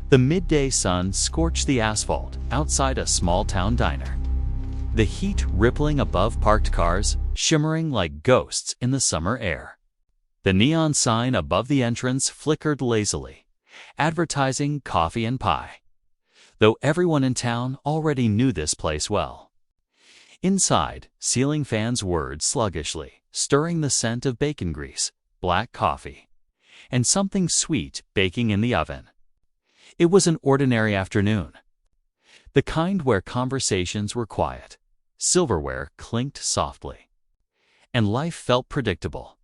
The midday sun scorched the asphalt outside a small-town diner. The heat rippling above parked cars, shimmering like ghosts in the summer air. The neon sign above the entrance flickered lazily, advertising coffee and pie, though everyone in town already knew this place well. Inside, ceiling fans whirred sluggishly, stirring the scent of bacon grease, black coffee, and something sweet baking in the oven. It was an ordinary afternoon, the kind where conversations were quiet, silverware clinked softly, and life felt predictable.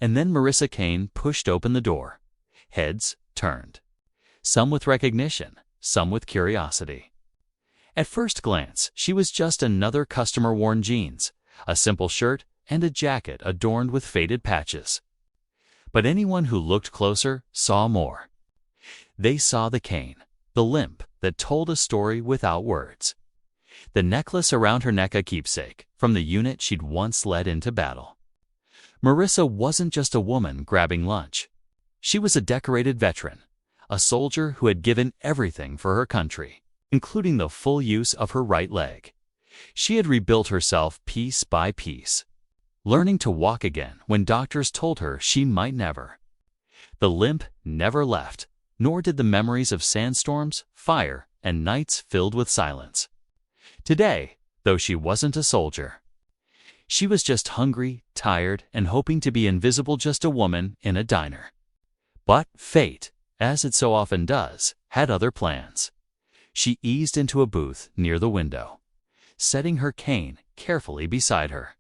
And then Marissa Kane pushed open the door. Heads turned, some with recognition, some with curiosity. At first glance, she was just another customer-worn jeans, a simple shirt, and a jacket adorned with faded patches. But anyone who looked closer saw more. They saw the cane, the limp that told a story without words. The necklace around her neck, a keepsake from the unit she'd once led into battle. Marissa wasn't just a woman grabbing lunch. She was a decorated veteran, a soldier who had given everything for her country, including the full use of her right leg. She had rebuilt herself piece by piece, learning to walk again when doctors told her she might never. The limp never left, nor did the memories of sandstorms, fire, and nights filled with silence. Today, though she wasn't a soldier, she was just hungry, tired, and hoping to be invisible, just a woman in a diner. But fate, as it so often does, had other plans. She eased into a booth near the window, setting her cane carefully beside her.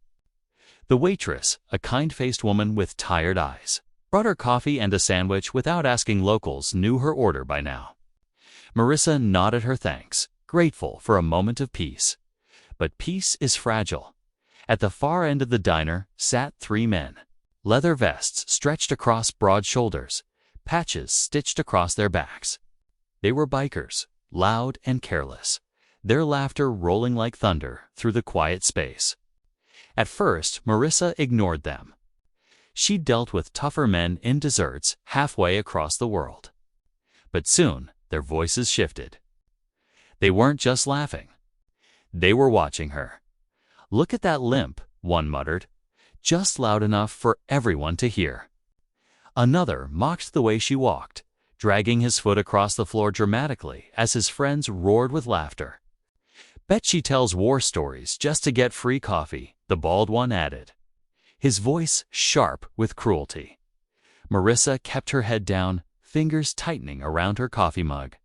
The waitress, a kind-faced woman with tired eyes, brought her coffee and a sandwich without asking. Locals knew her order by now. Marissa nodded her thanks, grateful for a moment of peace. But peace is fragile. At the far end of the diner sat three men, leather vests stretched across broad shoulders, patches stitched across their backs. They were bikers, loud and careless, their laughter rolling like thunder through the quiet space. At first, Marissa ignored them. She dealt with tougher men in desserts halfway across the world. But soon, their voices shifted. They weren't just laughing. They were watching her. "Look at that limp," one muttered, just loud enough for everyone to hear. Another mocked the way she walked, dragging his foot across the floor dramatically as his friends roared with laughter. "Bet she tells war stories just to get free coffee," the bald one added, his voice sharp with cruelty. Marissa kept her head down, fingers tightening around her coffee mug.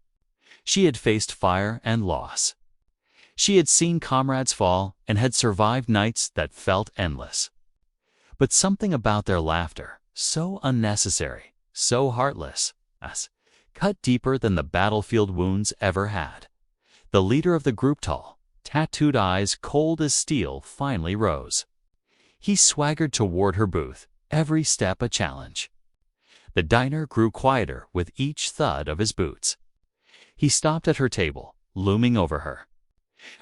She had faced fire and loss. She had seen comrades fall and had survived nights that felt endless. But something about their laughter, so unnecessary, so heartless, cut deeper than the battlefield wounds ever had. The leader of the group, tall, tattooed eyes cold as steel, finally rose. He swaggered toward her booth, every step a challenge. The diner grew quieter with each thud of his boots. He stopped at her table, looming over her.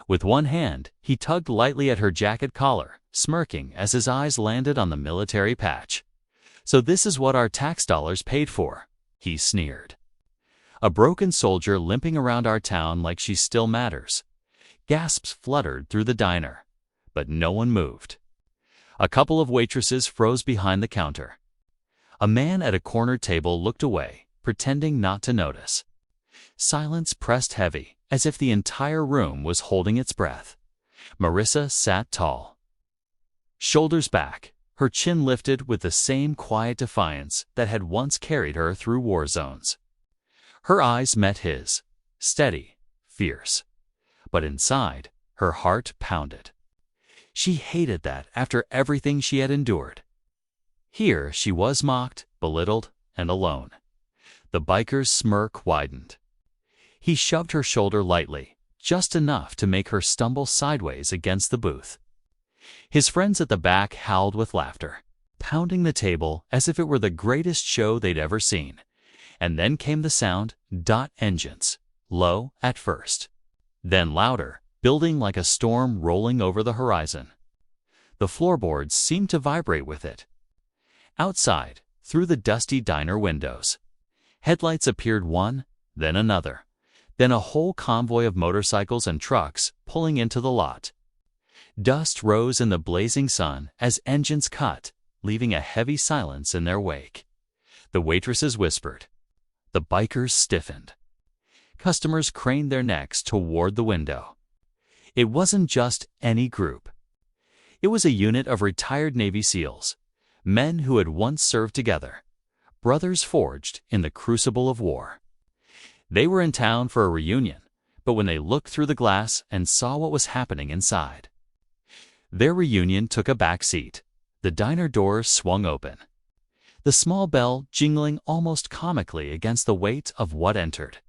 With one hand, he tugged lightly at her jacket collar, smirking as his eyes landed on the military patch. "So this is what our tax dollars paid for," he sneered. "A broken soldier limping around our town like she still matters." Gasps fluttered through the diner, but no one moved. A couple of waitresses froze behind the counter. A man at a corner table looked away, pretending not to notice. Silence pressed heavy, as if the entire room was holding its breath. Marissa sat tall, shoulders back, her chin lifted with the same quiet defiance that had once carried her through war zones. Her eyes met his, steady, fierce. But inside, her heart pounded. She hated that after everything she had endured. Here she was mocked, belittled, and alone. The biker's smirk widened. He shoved her shoulder lightly, just enough to make her stumble sideways against the booth. His friends at the back howled with laughter, pounding the table as if it were the greatest show they'd ever seen. And then came the sound, engines, low at first, then louder, building like a storm rolling over the horizon. The floorboards seemed to vibrate with it. Outside, through the dusty diner windows, headlights appeared one, then another, then a whole convoy of motorcycles and trucks pulling into the lot. Dust rose in the blazing sun as engines cut, leaving a heavy silence in their wake. The waitresses whispered. The bikers stiffened. Customers craned their necks toward the window. It wasn't just any group. It was a unit of retired Navy SEALs, men who had once served together, brothers forged in the crucible of war. They were in town for a reunion, but when they looked through the glass and saw what was happening inside, their reunion took a back seat. The diner doors swung open, the small bell jingling almost comically against the weight of what entered.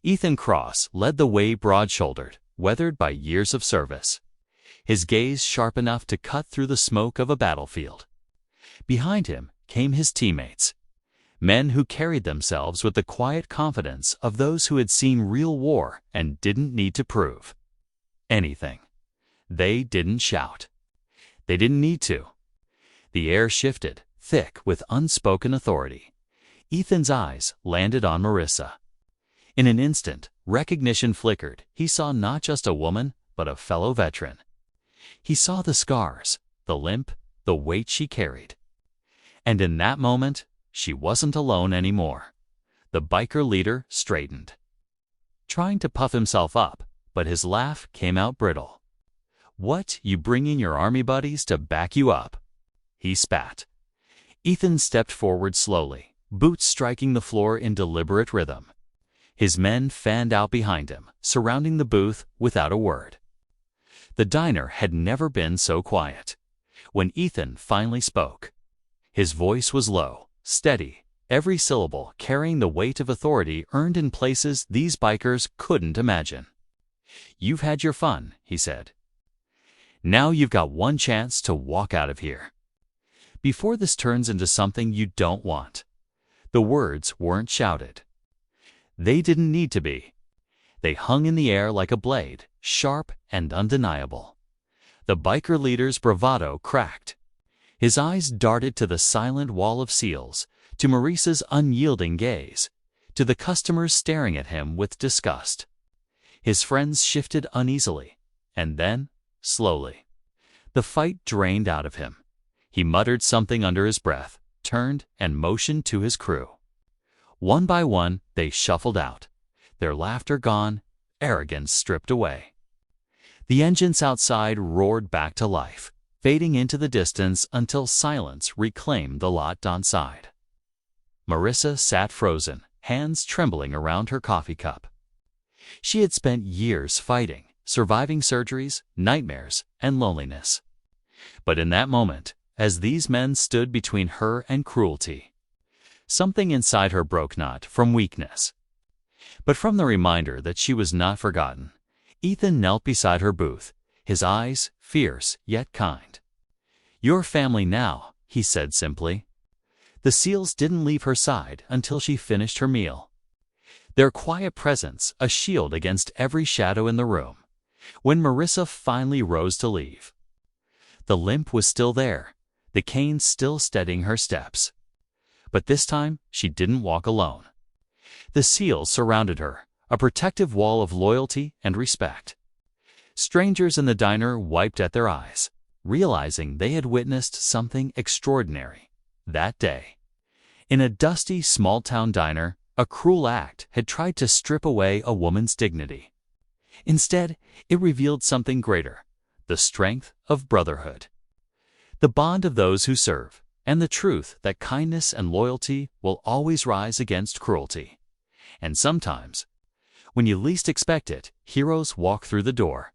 Ethan Cross led the way, broad-shouldered, weathered by years of service, his gaze sharp enough to cut through the smoke of a battlefield. Behind him came his teammates, men who carried themselves with the quiet confidence of those who had seen real war and didn't need to prove anything. They didn't shout. They didn't need to. The air shifted, thick with unspoken authority. Ethan's eyes landed on Marissa. In an instant, recognition flickered. He saw not just a woman, but a fellow veteran. He saw the scars, the limp, the weight she carried. And in that moment, she wasn't alone anymore. The biker leader straightened, trying to puff himself up, but his laugh came out brittle. "What, you bring in your army buddies to back you up?" He spat. Ethan stepped forward slowly, boots striking the floor in deliberate rhythm. His men fanned out behind him, surrounding the booth without a word. The diner had never been so quiet. When Ethan finally spoke, his voice was low, steady, every syllable carrying the weight of authority earned in places these bikers couldn't imagine. "You've had your fun," he said. "Now you've got one chance to walk out of here, before this turns into something you don't want." The words weren't shouted. They didn't need to be. They hung in the air like a blade, sharp and undeniable. The biker leader's bravado cracked. His eyes darted to the silent wall of SEALs, to Marissa's unyielding gaze, to the customers staring at him with disgust. His friends shifted uneasily, and then, slowly, the fight drained out of him. He muttered something under his breath, turned and motioned to his crew. One by one, they shuffled out, their laughter gone, arrogance stripped away. The engines outside roared back to life, fading into the distance until silence reclaimed the lot outside. Marissa sat frozen, hands trembling around her coffee cup. She had spent years fighting, surviving surgeries, nightmares, and loneliness. But in that moment, as these men stood between her and cruelty, something inside her broke, not from weakness, but from the reminder that she was not forgotten. Ethan knelt beside her booth, his eyes fierce yet kind. "Your family now," he said simply. The SEALs didn't leave her side until she finished her meal, their quiet presence a shield against every shadow in the room. When Marissa finally rose to leave, the limp was still there, the cane still steadying her steps. But this time, she didn't walk alone. The SEALs surrounded her, a protective wall of loyalty and respect. Strangers in the diner wiped at their eyes, realizing they had witnessed something extraordinary that day. In a dusty, small-town diner, a cruel act had tried to strip away a woman's dignity. Instead, it revealed something greater, the strength of brotherhood, the bond of those who serve, and the truth that kindness and loyalty will always rise against cruelty. And sometimes, when you least expect it, heroes walk through the door,